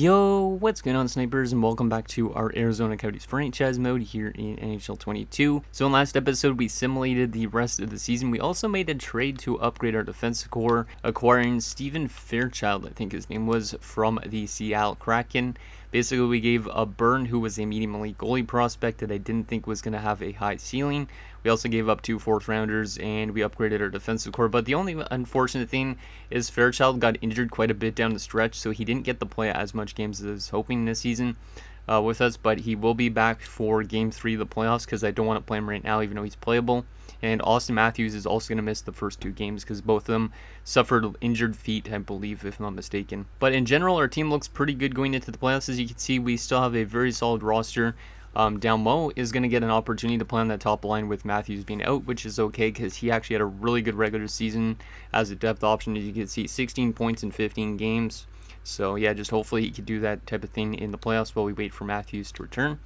Yo, what's going on, snipers, and welcome back to our Arizona Coyotes franchise mode here in NHL 22. So in last episode, we simulated the rest of the season. We also made a trade to upgrade our defensive core, acquiring Steven Fairchild, I think his name was, from the Seattle Kraken. Basically, we gave a Byrne, who was a medium elite goalie prospect that I didn't think was going to have a high ceiling. We also gave up 2 4th-rounders, and we upgraded our defensive core. But the only unfortunate thing is Fairchild got injured quite a bit down the stretch, so he didn't get to play as much games as I was hoping this season with us. But he will be back for Game 3 of the playoffs because I don't want to play him right now, even though he's playable. And Austin Matthews is also going to miss the first 2 games because both of them suffered injured feet, I believe, if I'm not mistaken. But in general, our team looks pretty good going into the playoffs. As you can see, we still have a very solid roster. Down low is going to get an opportunity to play on that top line with Matthews being out, which is okay because he actually had a really good regular season as a depth option. As you can see, 16 points in 15 games. So yeah, just hopefully he could do that type of thing in the playoffs while we wait for Matthews to return.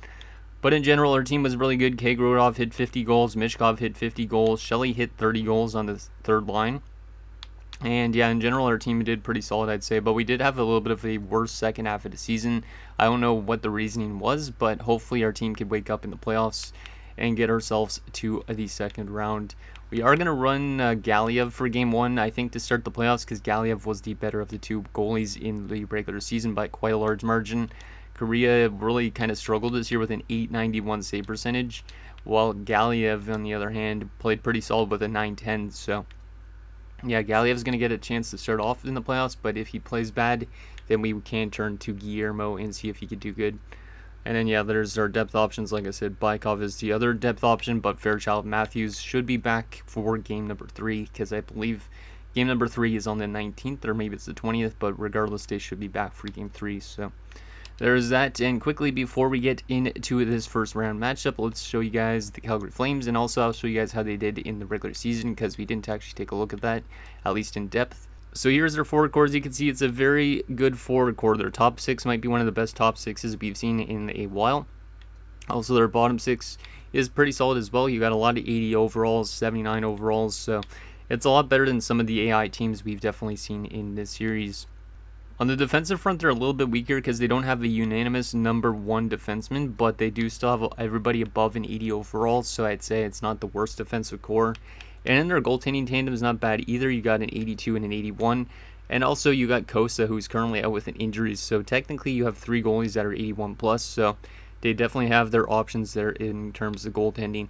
But in general, our team was really good. Kagrodov hit 50 goals. Mishkov hit 50 goals. Shelley hit 30 goals on the third line. And yeah, in general, our team did pretty solid, I'd say. But we did have a little bit of a worse second half of the season. I don't know what the reasoning was, but hopefully our team could wake up in the playoffs and get ourselves to the second round. We are going to run Galiev for Game 1, I think, to start the playoffs, because Galiev was the better of the 2 goalies in the regular season by quite a large margin. Korea really kind of struggled this year with an .891 save percentage, while Galiev, on the other hand, played pretty solid with a .910. So yeah, Galiev's going to get a chance to start off in the playoffs, but if he plays bad, then we can turn to Guillermo and see if he could do good. And then, yeah, there's our depth options. Like I said, Bykov is the other depth option, but Fairchild Matthews should be back for game number 3, because I believe game number 3 is on the 19th, or maybe it's the 20th, but regardless, they should be back for game 3. So there's that. And quickly, before we get into this first round matchup, let's show you guys the Calgary Flames, and also I'll show you guys how they did in the regular season, because we didn't actually take a look at that, at least in depth. So here's their forward core. As you can see, it's a very good forward core. Their top 6 might be one of the best top 6s we've seen in a while. Also, their bottom 6 is pretty solid as well. You got a lot of 80 overalls, 79 overalls, so it's a lot better than some of the AI teams we've definitely seen in this series. On the defensive front, they're a little bit weaker because they don't have a unanimous number 1 defenseman, but they do still have everybody above an 80 overall, so I'd say it's not the worst defensive core. And in their goaltending tandem is not bad either. You got an 82 and an 81, and also you got Kosa, who's currently out with an injury, so technically you have 3 goalies that are 81 plus, so they definitely have their options there in terms of goaltending.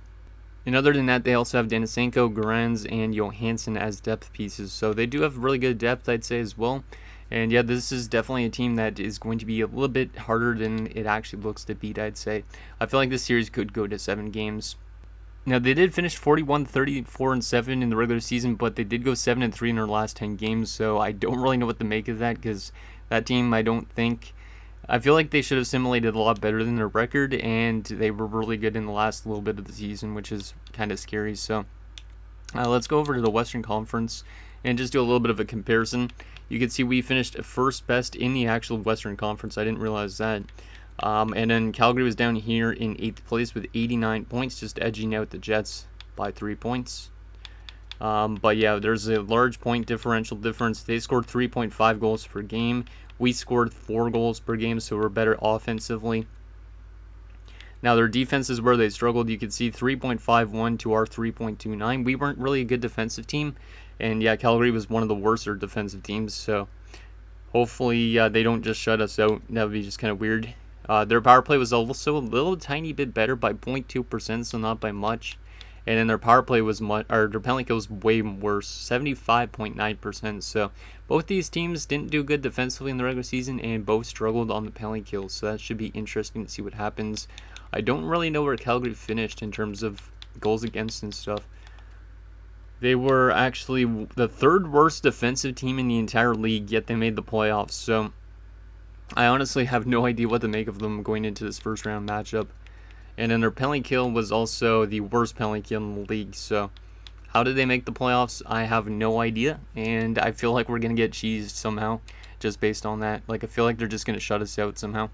And other than that, they also have Denisenko, Garanz, and Johansson as depth pieces, so they do have really good depth, I'd say, as well. And yeah, this is definitely a team that is going to be a little bit harder than it actually looks to beat, I'd say. I feel like this series could go to 7 games. Now, they did finish 41, 34, and 7 in the regular season, but they did go 7 and 3 in their last 10 games, so I don't really know what to make of that, because that team, I feel like they should have simulated a lot better than their record, and they were really good in the last little bit of the season, which is kind of scary. So let's go over to the Western Conference and just do a little bit of a comparison. You can see we finished first best in the actual Western Conference. I didn't realize that. And then Calgary was down here in 8th place with 89 points, just edging out the Jets by 3 points. But yeah, there's a large point differential difference. They scored 3.5 goals per game. We scored 4 goals per game, so we're better offensively. Now, their defense is where they struggled. You can see 3.51 to our 3.29. We weren't really a good defensive team. And yeah, Calgary was one of the worser defensive teams. So hopefully they don't just shut us out. That would be just kind of weird. Their power play was also a little tiny bit better by 0.2%, so not by much. And then their power play was their penalty kill was way worse, 75.9%. So both these teams didn't do good defensively in the regular season, and both struggled on the penalty kills. So that should be interesting to see what happens. I don't really know where Calgary finished in terms of goals against and stuff. They were actually the 3rd worst defensive team in the entire league, yet they made the playoffs. So I honestly have no idea what to make of them going into this first round matchup. And then their penalty kill was also the worst penalty kill in the league. So how did they make the playoffs? I have no idea. And I feel like we're going to get cheesed somehow just based on that. Like, I feel like they're just going to shut us out somehow.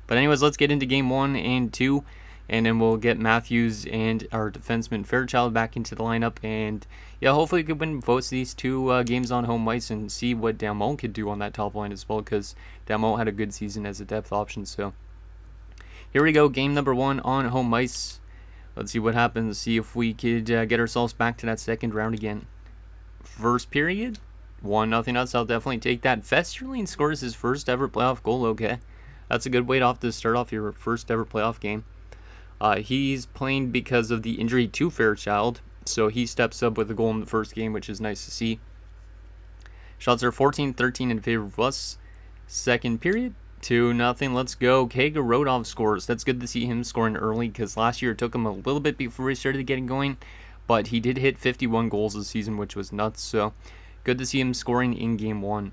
But anyways, let's get into game 1 and 2. And then we'll get Matthews and our defenseman Fairchild back into the lineup. And yeah, hopefully we could win both these two games on home ice and see what Dalmont could do on that top line as well, because Dalmont had a good season as a depth option. So here we go, game number 1 on home ice. Let's see what happens, see if we could get ourselves back to that second round again. First period, 1-0 us. I'll definitely take that. Festerling scores his first ever playoff goal. Okay, that's a good way to start off your first ever playoff game. He's playing because of the injury to Fairchild, so he steps up with a goal in the first game, which is nice to see. Shots are 14-13 in favor of us. Second period, 2-0. Let's go. Kagorodov scores. That's good to see him scoring early, because last year it took him a little bit before he started getting going, but he did hit 51 goals this season, which was nuts. So good to see him scoring in game 1.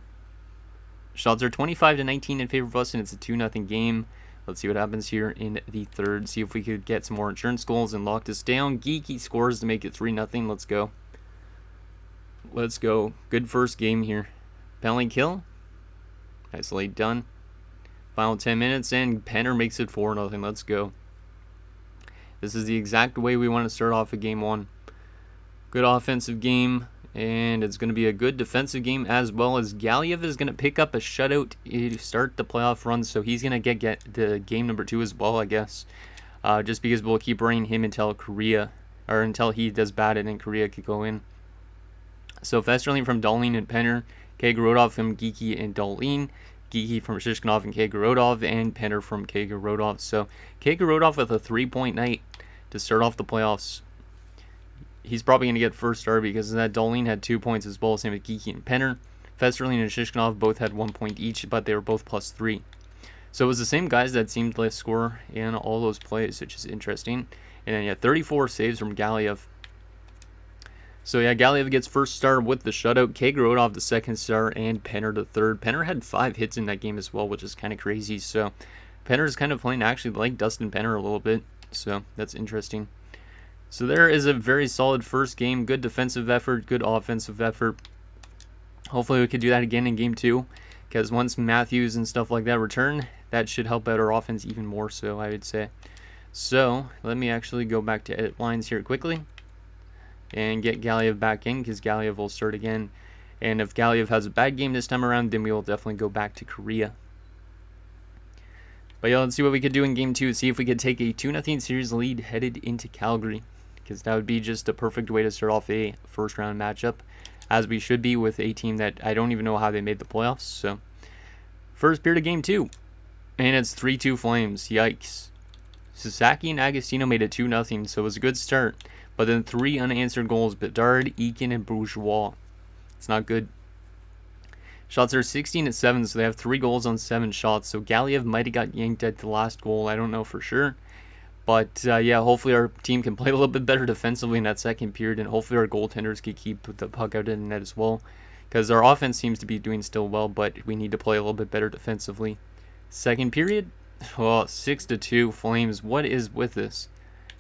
Shots are 25-19 in favor of us, and it's a 2-0 game. Let's see what happens here in the third. See if we could get some more insurance goals and lock this down. Geeky scores to make it 3-0. Let's go. Let's go. Good first game here. Penalty kill. Nicely done. Final 10 minutes, and Penner makes it 4-0. Let's go. This is the exact way we want to start off a game 1. Good offensive game, and it's going to be a good defensive game as well. As Galiev is going to pick up a shutout to start the playoff run, so he's going to get the game number 2 as well, I guess. Just because we'll keep running him until he does bad, and then Korea could go in. So Festerling from Dahlin and Penner, Kagorodov from Geeky and Dahlin, Geeky from Shishkinov and Kagorodov, and Penner from Kagorodov. So Kagorodov with a 3-point night to start off the playoffs. He's probably going to get first star because that Dahlin had 2 points as well, same with Geeky and Penner. Festerling and Shishkinov both had 1 point each, but they were both +3. So it was the same guys that seemed to score in all those plays, which is interesting. And then 34 saves from Galiev. So yeah, Galiev gets first star with the shutout, Kagorodov the second star, and Penner the third. Penner had 5 hits in that game as well, which is kind of crazy. So Penner's kind of playing actually like Dustin Penner a little bit, so that's interesting. So there is a very solid first game. Good defensive effort, good offensive effort. Hopefully we could do that again in game 2, because once Matthews and stuff like that return, that should help out our offense even more so, I would say. So let me actually go back to edit lines here quickly and get Galiev back in, because Galiev will start again. And if Galiev has a bad game this time around, then we will definitely go back to Korea. But yeah, let's see what we could do in game 2. See if we could take a 2-0 series lead headed into Calgary, because that would be just a perfect way to start off a first round matchup, as we should be with a team that I don't even know how they made the playoffs. So first period of game 2, and it's 3-2 Flames. Yikes. Sasaki and Agostino made it 2-0, so it was a good start. But then 3 unanswered goals: Bedard, Eakin, and Bourgeois. It's not good. Shots are 16-7, so they have 3 goals on 7 shots. So Galiev might have got yanked at the last goal. I don't know for sure. But yeah, hopefully our team can play a little bit better defensively in that second period, and hopefully our goaltenders can keep the puck out in the net as well, because our offense seems to be doing still well, but we need to play a little bit better defensively. Second period, well, 6-2 Flames. What is with this?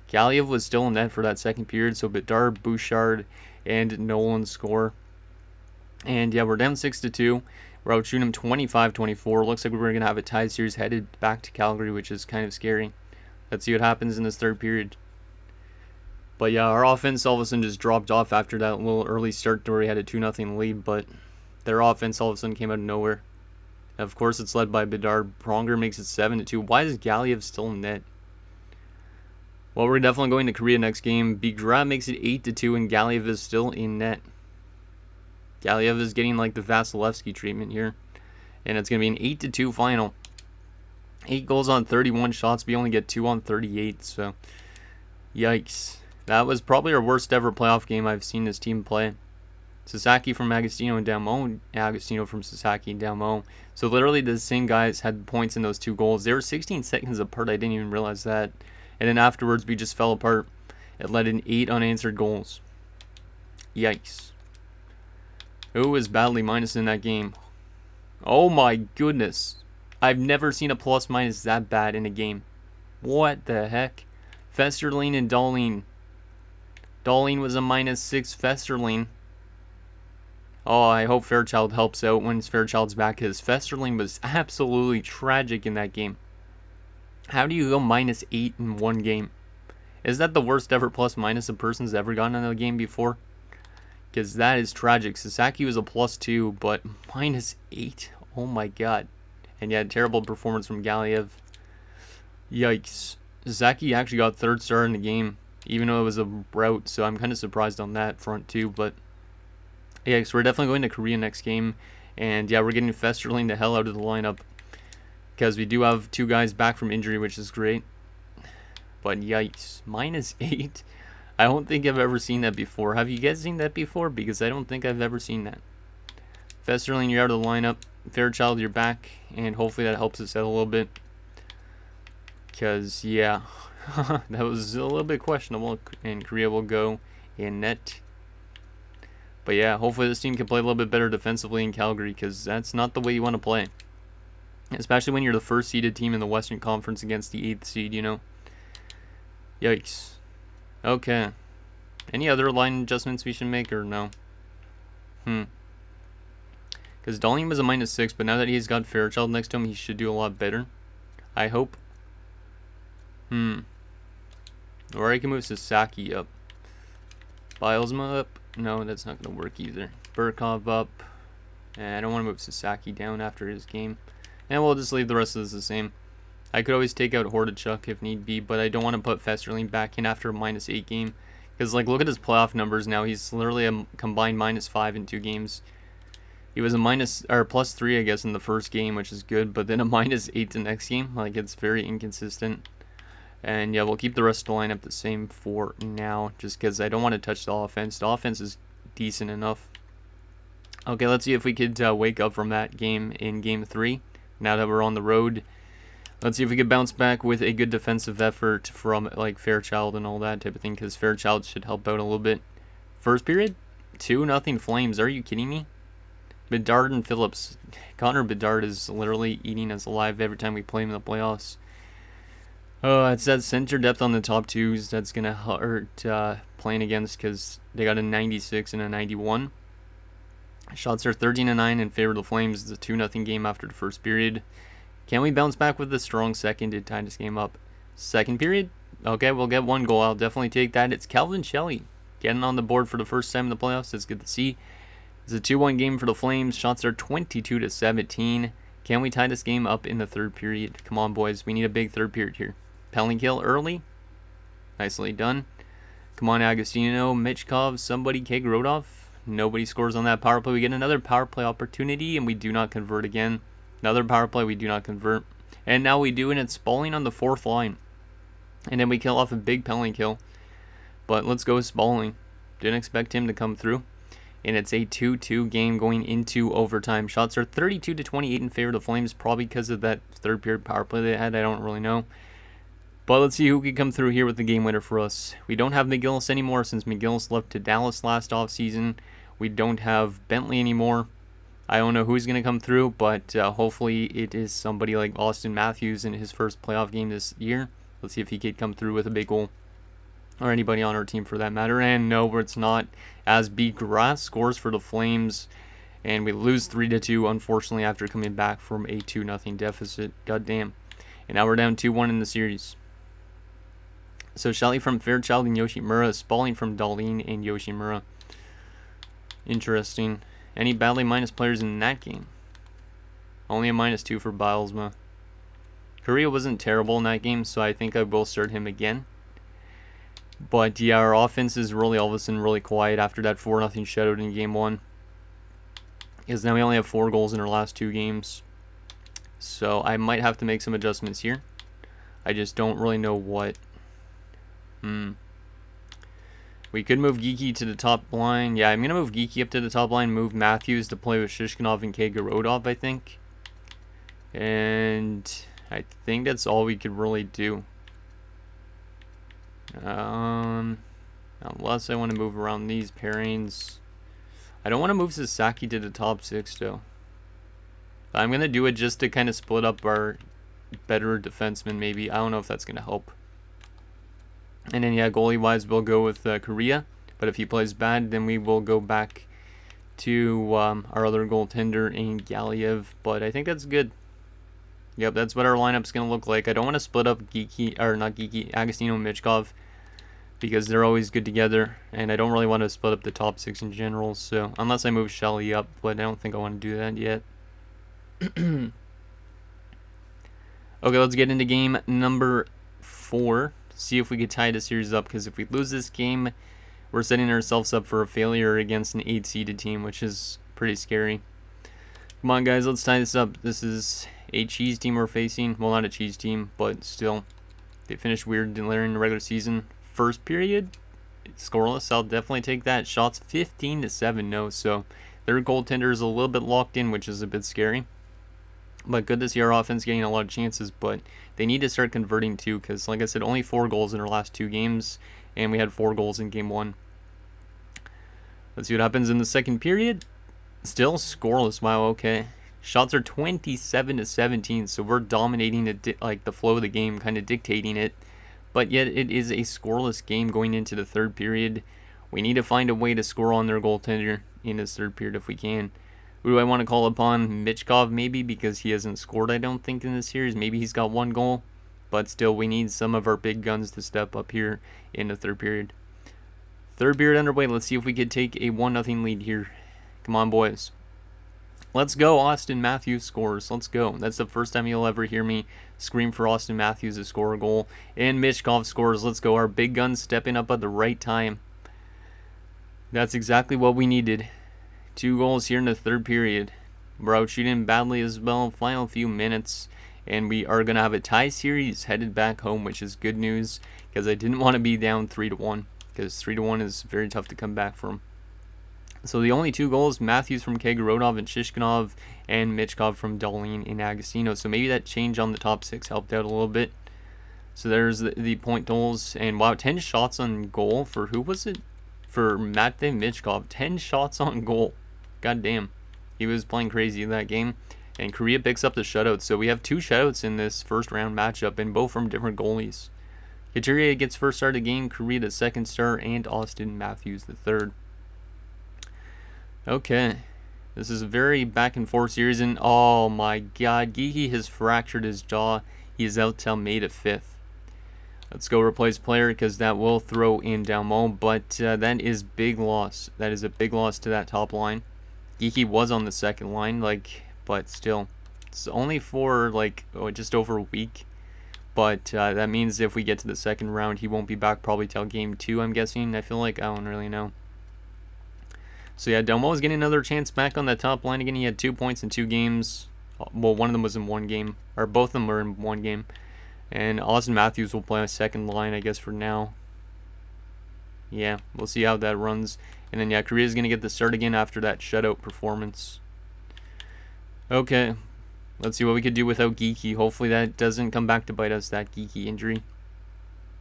Galiev was still in net for that second period, so Bedard, Bouchard, and Nolan score. And yeah, we're down 6-2. We're out shooting them 25-24. Looks like we're going to have a tied series headed back to Calgary, which is kind of scary. Let's see what happens in this third period. But yeah, our offense all of a sudden just dropped off after that little early start where we had a 2-0 lead, but their offense all of a sudden came out of nowhere. Of course, it's led by Bedard. Pronger makes it 7-2. Why is Galiev still in net? Well, we're definitely going to Korea next game. Bigra makes it 8-2, and Galiev is still in net. Galiev is getting like the Vasilevsky treatment here, and it's going to be an 8-2 final. 8 goals on 31 shots. We only get 2 on 38, so yikes. That was probably our worst ever playoff game I've seen this team play. Sasaki from Agostino and Dalmont, Agostino from Sasaki and Dalmont. So literally the same guys had points in those 2 goals. They were 16 seconds apart. I didn't even realize that. And then afterwards we just fell apart. It led in 8 unanswered goals. Yikes. Who was badly minus in that game? Oh my goodness. I've never seen a plus minus that bad in a game. What the heck? Festerling and Dahlin. Dahlin was a -6. Festerling. Oh, I hope Fairchild helps out when Fairchild's back, because Festerling was absolutely tragic in that game. How do you go -8 in one game? Is that the worst ever plus minus a person's ever gotten in a game before? Because that is tragic. Sasaki was a +2, but -8? Oh my god. And yeah, terrible performance from Galiev. Yikes. Sasaki actually got third star in the game, even though it was a rout, so I'm kind of surprised on that front too. But yeah, so we're definitely going to Korea next game. And yeah, we're getting Festerling the hell out of the lineup, because we do have 2 guys back from injury, which is great. But yikes, -8? I don't think I've ever seen that before. Have you guys seen that before? Because I don't think I've ever seen that. Festerling, you're out of the lineup. Fairchild, you're back. And hopefully that helps us out a little bit. Because, yeah, that was a little bit questionable. And Korea will go in net. But yeah, hopefully this team can play a little bit better defensively in Calgary, because that's not the way you want to play. Especially when you're the first seeded team in the Western Conference against the 8th seed, you know. Yikes. Okay. Any other line adjustments we should make, or no? Because Dahlian was a -6, but now that he's got Fairchild next to him, he should do a lot better. I hope. Or I can move Sasaki up. Bilesma up. No, that's not going to work either. Burkov up. And I don't want to move Sasaki down after his game. And we'll just leave the rest of this the same. I could always take out Hordachuk if need be, but I don't want to put Festerling back in after a -8 game. Because, like, look at his playoff numbers now. He's literally a combined -5 in 2 games. He was a +3, I guess, in the first game, which is good, but then a -8 the next game. Like, it's very inconsistent. And yeah, we'll keep the rest of the lineup the same for now, just because I don't want to touch the offense. The offense is decent enough. Okay, let's see if we could wake up from that game in Game 3. Now that we're on the road, let's see if we could bounce back with a good defensive effort from like Fairchild and all that type of thing, because Fairchild should help out a little bit. First period, 2-0 Flames. Are you kidding me? Bedard and Phillips. Connor Bedard is literally eating us alive every time we play him in the playoffs. It's that center depth on the top 2s that's going to hurt playing against, because they got a 96 and a 91. Shots are 13-9 in favor of the Flames. It's a 2-0 game after the first period. Can we bounce back with a strong second to tie this game up? Second period? Okay, we'll get 1 goal. I'll definitely take that. It's Calvin Shelley getting on the board for the first time in the playoffs. It's good to see. It's a 2-1 game for the Flames. Shots are 22-17. Can we tie this game up in the third period? Come on, boys. We need a big third period here. Penalty kill early. Nicely done. Come on, Agostino, Michkov, somebody, Keg Rodolph. Nobody scores on that power play. We get another power play opportunity, and we do not convert again. Another power play, we do not convert. And now we do, and it's Spalling on the 4th line. And then we kill off a big penalty kill. But let's go with Spalling. Didn't expect him to come through. And it's a 2-2 game going into overtime. Shots are 32-28 in favor of the Flames, probably because of that third period power play they had. I don't really know. But let's see who can come through here with the game winner for us. We don't have McGillis anymore since McGillis left to Dallas last offseason. We don't have Bentley anymore. I don't know who's going to come through, but hopefully it is somebody like Austin Matthews in his first playoff game this year. Let's see if he could come through with a big goal. Or anybody on our team for that matter. And no, it's not. As B. Grass scores for the Flames. And we lose 3-2, unfortunately, after coming back from a 2-0 deficit. Goddamn. And now we're down 2-1 in the series. So Shelley from Fairchild and Yoshimura, Spalling from Dahlian and Yoshimura. Interesting. Any badly minus players in that game? Only a -2 for Bilesma. Korea wasn't terrible in that game, so I think I will start him again. But yeah, our offense is really all of a sudden really quiet after that 4-0 shutout in game 1. Because now we only have 4 goals in our last 2 games. So I might have to make some adjustments here. I just don't really know what. We could move Geeky to the top line. Yeah, I'm going to move Geeky up to the top line. Move Matthews to play with Shishkinov and Kagorodov, I think. And I think that's all we could really do. Unless I want to move around these pairings. I don't want to move Sasaki to the top 6, though. I'm going to do it just to kind of split up our better defensemen, maybe. I don't know if that's going to help. And then, yeah, goalie-wise, we'll go with Korea. But if he plays bad, then we will go back to our other goaltender in Galiev. But I think that's good. Yep, that's what our lineup's going to look like. I don't want to split up Agostino and Michkov, because they're always good together, and I don't really want to split up the top 6 in general, so unless I move Shelly up, but I don't think I want to do that yet. Okay, let's get into game number 4, see if we could tie the series up, because if we lose this game, we're setting ourselves up for a failure against an 8-seeded team, which is pretty scary. Come on, guys, let's tie this up. This is a cheese team we're facing. Well, not a cheese team, but still. They finished weird during the regular season. First period, scoreless. I'll definitely take that. Shots 15-7, no. So their goaltender is a little bit locked in, which is a bit scary. But good to see our offense getting a lot of chances. But they need to start converting too, because like I said, only 4 goals in our last 2 games, and we had 4 goals in game 1. Let's see what happens in the second period. Still scoreless. Wow. Okay. Shots are 27-17, so we're dominating the flow of the game, kind of dictating it. But yet it is a scoreless game going into the third period. We need to find a way to score on their goaltender in this third period if we can. Who do I want to call upon? Michkov maybe, because he hasn't scored, I don't think, in this series. Maybe he's got 1 goal. But still, we need some of our big guns to step up here in the third period. Third period underway. Let's see if we could take a 1-0 lead here. Come on, boys. Let's go. Austin Matthews scores. Let's go. That's the first time you'll ever hear me scream for Austin Matthews to score a goal. And Michkov scores. Let's go. Our big guns stepping up at the right time. That's exactly what we needed. 2 goals here in the third period. We're out shooting badly as well. Final few minutes. And we are going to have a tie series headed back home, which is good news, because I didn't want to be down 3-1, because 3-1 is very tough to come back from. So the only 2 goals, Matthews from Kagorodov and Shishkinov, and Michkov from Darlene and Agostino. So maybe that change on the top 6 helped out a little bit. So there's the point goals. And wow, 10 shots on goal for, who was it? For Matvey Michkov. 10 shots on goal. God damn. He was playing crazy in that game. And Korea picks up the shutouts. So we have 2 shutouts in this first round matchup, and both from different goalies. Couturier gets first star of the game, Korea the second star, and Austin Matthews the third. Okay. This is a very back and forth series, and oh my god, Geeky has fractured his jaw. He is out till May the 5th. Let's go replace player, because that will throw in Dalmo, but that is big loss. That is a big loss to that top line. Geeky was on the second line, but still. It's only for just over a week. But that means if we get to the second round, he won't be back probably till game 2, I'm guessing. I feel like, I don't really know. So yeah, Delmo is getting another chance back on that top line again. He had 2 points in 2 games. Well, one of them was in 1 game, or both of them were in 1 game. And Austin Matthews will play on second line, I guess, for now. Yeah, we'll see how that runs. And then, yeah, Korea's going to get the start again after that shutout performance. Okay, let's see what we could do without Geeky. Hopefully that doesn't come back to bite us, that Geeky injury.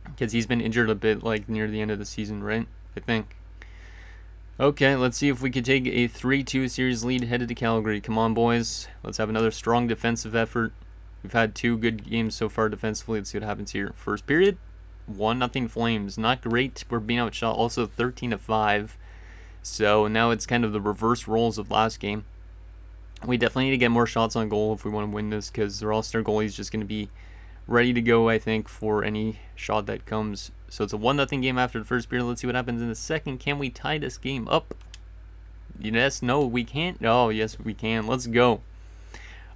Because he's been injured a bit, near the end of the season, right? I think. Okay, let's see if we could take a 3-2 series lead headed to Calgary. Come on, boys. Let's have another strong defensive effort. We've had 2 good games so far defensively. Let's see what happens here. First period, 1-0 Flames. Not great. We're being outshot. Also 13-5. So now it's kind of the reverse roles of last game. We definitely need to get more shots on goal if we want to win this, because their all-star goalie is just going to be ready to go, I think, for any shot that comes. So it's a 1-0 game after the first period. Let's see what happens in the second. Can we tie this game up? Yes, no, we can't. Oh, yes, we can. Let's go.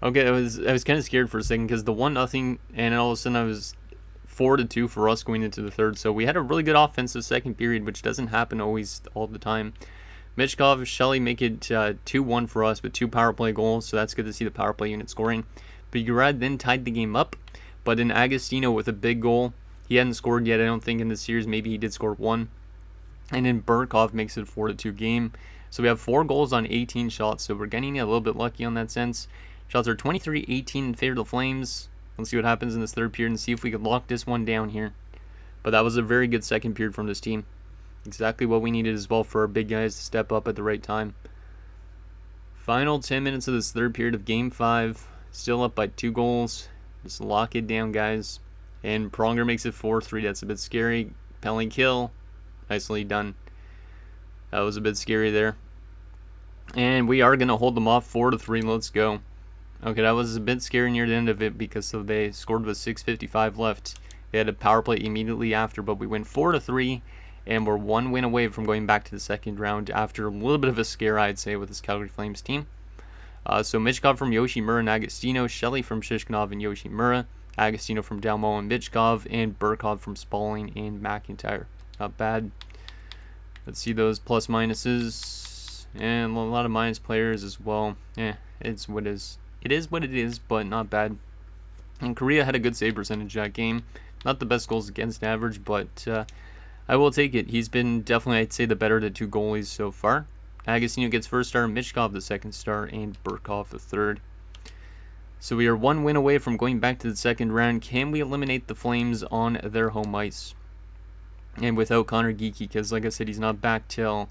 Okay, I was kind of scared for a second, because the 1-0, and all of a sudden I was 4-2 for us going into the third. So we had a really good offensive second period, which doesn't happen always all the time. Michkov, Shelley make it 2-1 for us with 2 power play goals, so that's good to see the power play unit scoring. But Urad then tied the game up, but in Agostino with a big goal. He hadn't scored yet, I don't think, in the series. Maybe he did score 1. And then Burkov makes it a 4-2 game. So we have 4 goals on 18 shots, so we're getting a little bit lucky on that sense. Shots are 23-18 in favor of the Flames. Let's see what happens in this third period and see if we can lock this one down here. But that was a very good second period from this team. Exactly what we needed as well for our big guys to step up at the right time. Final 10 minutes of this third period of Game 5. Still up by 2 goals. Just lock it down, guys. And Pronger makes it 4-3. That's a bit scary. Penalty kill. Nicely done. That was a bit scary there. And we are going to hold them off 4-3. Let's go. Okay, that was a bit scary near the end of it because they scored with 6:55 left. They had a power play immediately after, but we went 4-3, and we're one win away from going back to the second round after a little bit of a scare, I'd say, with this Calgary Flames team. So Michkov from Yoshimura and Agostino, Shelley from Shishkinov and Yoshimura, Agostino from Dalmo and Michkov, and Burkov from Spalling and McIntyre. Not bad. Let's see those plus minuses, and a lot of minus players as well. It's what it is. It is what it is, but not bad. And Korea had a good save percentage that game. Not the best goals against average, but I will take it. He's been definitely, I'd say, the better of the two goalies so far. Agostino gets first star, Michkov the second star, and Burkov the third. So we are one win away from going back to the second round. Can we eliminate the Flames on their home ice? And without Connor Geekie, because like I said, he's not back till...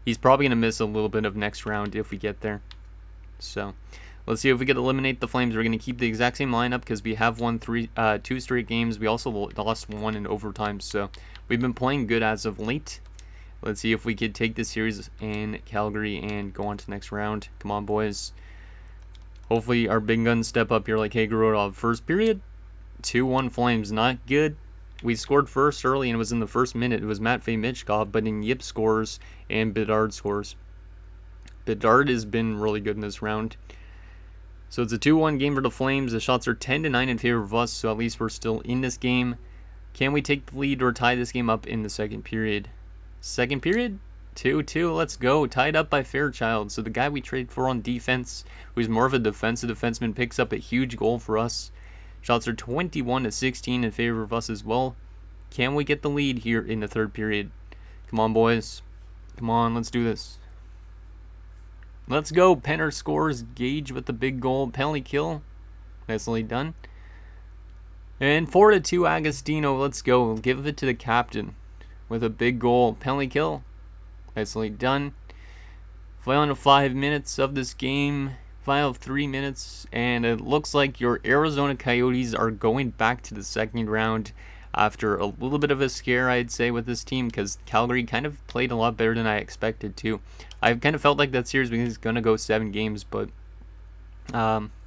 He's probably going to miss a little bit of next round if we get there. So let's see if we can eliminate the Flames. We're going to keep the exact same lineup because we have won two straight games. We also lost one in overtime, so we've been playing good as of late. Let's see if we could take this series in Calgary and go on to the next round. Come on, boys. Hopefully our big guns step up here like Hagerod. First period, 2-1 Flames. Not good. We scored first early and it was in the first minute. It was Matvei Michkov, but then Yip scores and Bedard scores. Bedard has been really good in this round. So it's a 2-1 game for the Flames. The shots are 10-9 in favor of us, so at least we're still in this game. Can we take the lead or tie this game up in the second period? Second period, 2-2. Let's go. Tied up by Fairchild. So the guy we traded for on defense, who's more of a defensive defenseman, picks up a huge goal for us. Shots are 21-16 in favor of us as well. Can we get the lead here in the third period? Come on, boys. Come on, let's do this. Let's go. Penner scores. Gage with the big goal. Penalty kill. Nicely done. And 4-2 Agostino. Let's go. Give it to the captain with a big goal. Penalty kill. Nicely done. Final 5 minutes of this game. Final 3 minutes. And it looks like your Arizona Coyotes are going back to the second round after a little bit of a scare, I'd say, with this team, because Calgary kind of played a lot better than I expected to. I kind of felt like that series was going to go 7 games, but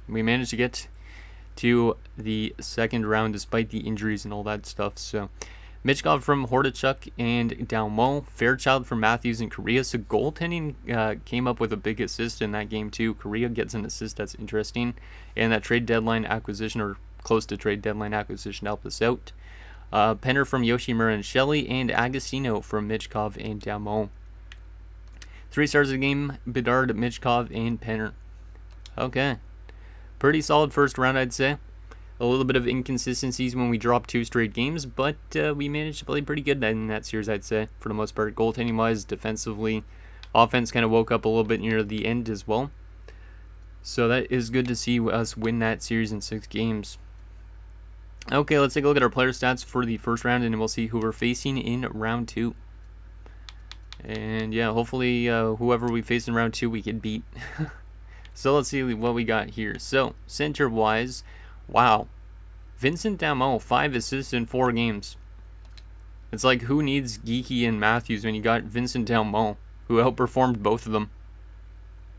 we managed to get to the second round despite the injuries and all that stuff. So Michkov from Hordachuk and Dalmo, Fairchild from Matthews and Korea. So goaltending came up with a big assist in that game too. Korea gets an assist, that's interesting. And that trade deadline acquisition, or close to trade deadline acquisition, helped us out. Penner from Yoshimura and Shelley, and Agostino from Michkov and Dalmo. 3 stars of the game, Bedard, Michkov, and Penner. Okay. Pretty solid first round, I'd say. A little bit of inconsistencies when we dropped 2 straight games, but we managed to play pretty good in that series, I'd say, for the most part. Goaltending-wise, defensively, offense kind of woke up a little bit near the end as well. So that is good to see us win that series in 6 games. Okay, let's take a look at our player stats for the first round, and we'll see who we're facing in round 2. And yeah, hopefully whoever we face in round 2 we can beat. So let's see what we got here. So, center-wise, wow. Vincent Dalmo, 5 assists in 4 games. It's like, who needs Geekie and Matthews when you got Vincent Dalmo, who outperformed both of them?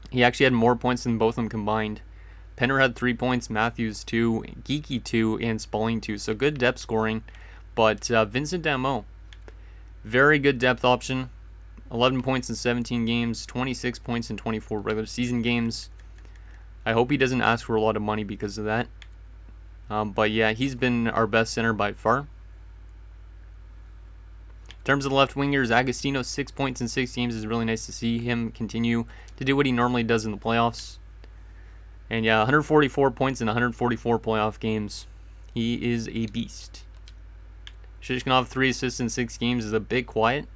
He actually had more points than both of them combined. Penner had 3 points, Matthews 2, Geekie 2, and Spalling 2. So good depth scoring. But Vincent Dalmo, very good depth option. 11 points in 17 games, 26 points in 24 regular season games. I hope he doesn't ask for a lot of money because of that. But yeah, he's been our best center by far. In terms of the left wingers, Agostino, 6 points in 6 games is really nice to see him continue to do what he normally does in the playoffs. And yeah, 144 points in 144 playoff games. He is a beast. Shishkinov, 3 assists in 6 games is a bit quiet,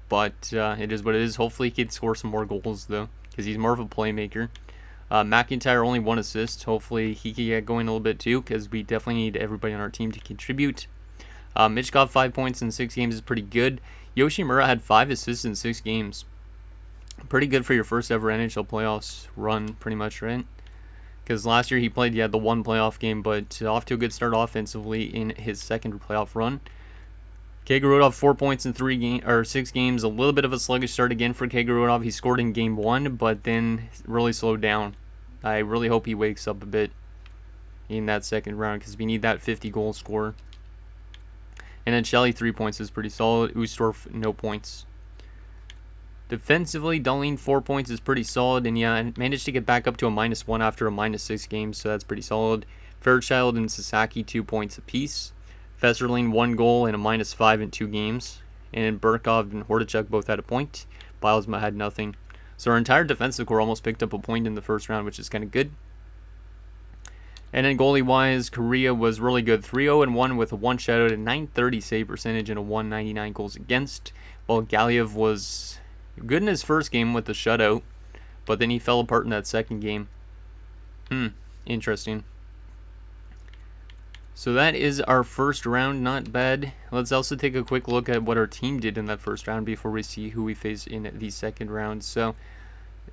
but it is what it is. Hopefully he can score some more goals though, because he's more of a playmaker. McIntyre, only 1 assist. Hopefully he can get going a little bit too, because we definitely need everybody on our team to contribute. Michkov, 5 points in 6 games is pretty good. Yoshimura had 5 assists in 6 games. Pretty good for your first ever NHL playoffs run, pretty much, right? Because last year he played, the 1 playoff game, but off to a good start offensively in his second playoff run. Kagarudov, 4 points in 6 games. A little bit of a sluggish start again for Kagarudov. He scored in game 1, but then really slowed down. I really hope he wakes up a bit in that second round because we need that 50 goal score. And then Shelley, 3 points is pretty solid. Ustorf, no points. Defensively, Dahlin, 4 points is pretty solid. And yeah, I managed to get back up to a -1 after a -6 game, so that's pretty solid. Fairchild and Sasaki, 2 points apiece. Fesserling, 1 goal and a -5 in 2 games. And Burkov and Hordichuk both had a point. Bilesma had nothing. So our entire defensive core almost picked up a point in the first round, which is kind of good. And then goalie-wise, Korea was really good. 3-0-1 with a 1 shutout, a .930 save percentage, and a 199 goals against. While Galiev was good in his first game with the shutout, but then he fell apart in that second game. Interesting. So that is our first round. Not bad. Let's also take a quick look at what our team did in that first round before we see who we face in the second round. So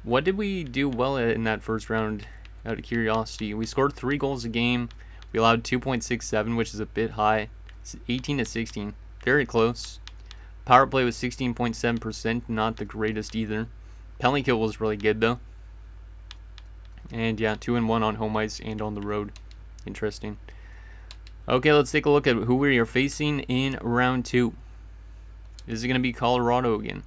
what did we do well in that first round? Out of curiosity, we scored 3 goals a game. We allowed 2.67, which is a bit high. It's 18-16, very close. Power play was 16.7%, not the greatest either. Penalty kill was really good though. And yeah, 2-1 on home ice and on the road. Interesting. Okay, let's take a look at who we are facing in round 2. Is it going to be Colorado again?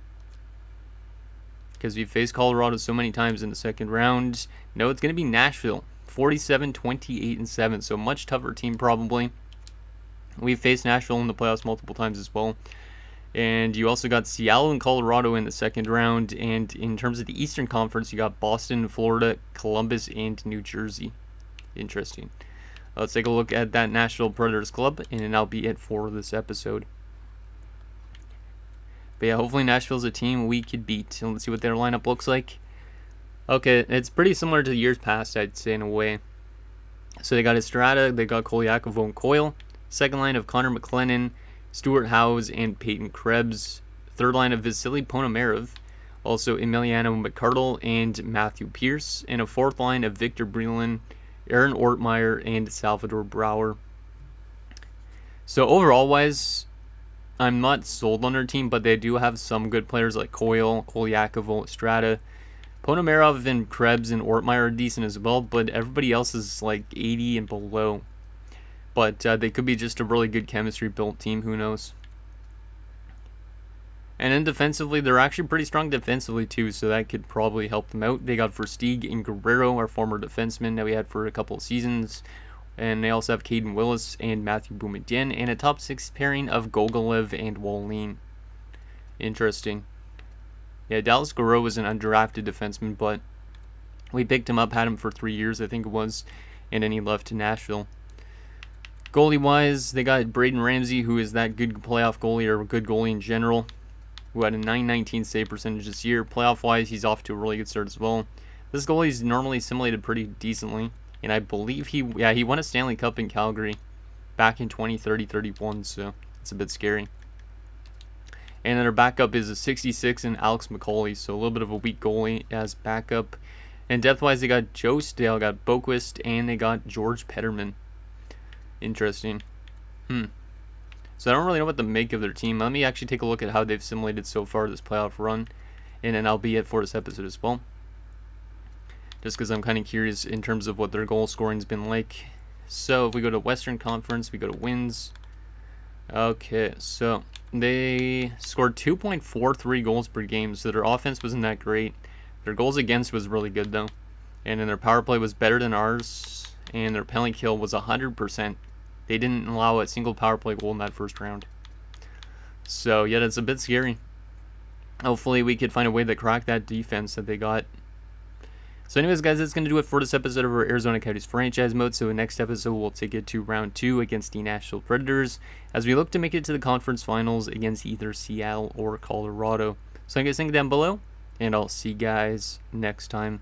Because we've faced Colorado so many times in the second round. No, it's going to be Nashville. 47, 28, and 7. So much tougher team probably. We've faced Nashville in the playoffs multiple times as well. And you also got Seattle and Colorado in the second round. And in terms of the Eastern Conference, you got Boston, Florida, Columbus, and New Jersey. Interesting. Let's take a look at that Nashville Predators club, and that'll be it for this episode. But yeah, hopefully Nashville's a team we could beat. And let's see what their lineup looks like. Okay, it's pretty similar to years past, I'd say, in a way. So they got Estrada, they got Kolyakovo and Coyle. Second line of Connor McLennan, Stuart Howes, and Peyton Krebs. Third line of Vasily Ponomarev. Also Emiliano McCardle and Matthew Pierce. And a fourth line of Victor Breland, Aaron Ortmeyer, and Salvador Brouwer. So overall-wise, I'm not sold on their team, but they do have some good players like Coyle, Kolyakovo, Estrada. Ponomarev and Krebs and Ortmeyer are decent as well, but everybody else is like 80 and below. But they could be just a really good chemistry-built team, who knows. And then defensively, they're actually pretty strong defensively too, so that could probably help them out. They got Versteeg and Guerrero, our former defenseman that we had for a couple of seasons. And they also have Caden Willis and Matthew Boumedienne, and a top 6 pairing of Gogolev and Wallin. Interesting. Yeah, Dallas Guerrero was an undrafted defenseman, but we picked him up, had him for 3 years, I think it was, and then he left to Nashville. Goalie-wise, they got Braden Ramsey, who is that good playoff goalie, or a good goalie in general, who had a .919 save percentage this year. Playoff-wise, he's off to a really good start as well. This goalie's normally simulated pretty decently. And I believe he won a Stanley Cup in Calgary back in 2030-31, so it's a bit scary. And then our backup is a 66 and Alex McCauley, so a little bit of a weak goalie as backup. And depth-wise, they got Joe Stale, got Boquist, and they got George Petterman. Interesting. So I don't really know what to make of their team. Let me actually take a look at how they've simulated so far this playoff run, and then I'll be it for this episode as well. Just because I'm kind of curious in terms of what their goal scoring's been like. So if we go to Western Conference, we go to wins. Okay, so they scored 2.43 goals per game, so their offense wasn't that great. Their goals against was really good though. And then their power play was better than ours, and their penalty kill was 100%. They didn't allow a single power play goal in that first round. So yeah, that's a bit scary. Hopefully we could find a way to crack that defense that they got. So anyways, guys, that's going to do it for this episode of our Arizona Coyotes franchise mode. So next episode, we'll take it to round 2 against the Nashville Predators as we look to make it to the conference finals against either Seattle or Colorado. So I guys think down below, and I'll see you guys next time.